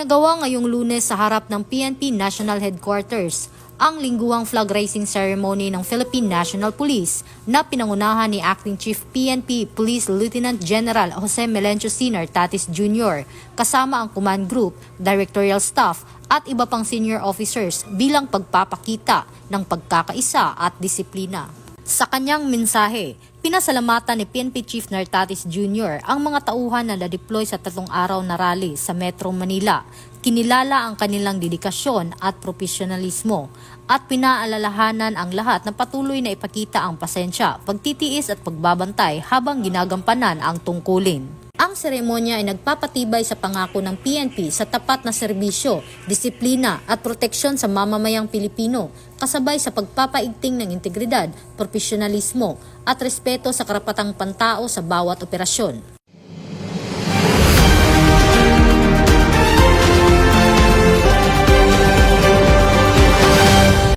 Isinagawa ngayong Lunes sa harap ng PNP National Headquarters ang lingguang flag raising ceremony ng Philippine National Police na pinangunahan ni Acting Chief PNP Police Lieutenant General Jose Melencio Sr. Tatis Jr. kasama ang command group, directorial staff at iba pang senior officers bilang pagpapakita ng pagkakaisa at disiplina. Sa kanyang mensahe, pinasalamatan ni PNP Chief Nartatis Jr. ang mga tauhan na na-deploy sa 3 araw na rally sa Metro Manila. Kinilala ang kanilang dedikasyon at profesionalismo at pinaalalahanan ang lahat na patuloy na ipakita ang pasensya, pagtitiis at pagbabantay habang ginagampanan ang tungkulin. Ang seremonya ay nagpapatibay sa pangako ng PNP sa tapat na serbisyo, disiplina at proteksyon sa mamamayang Pilipino, kasabay sa pagpapaigting ng integridad, profesionalismo at respeto sa karapatang pantao sa bawat operasyon.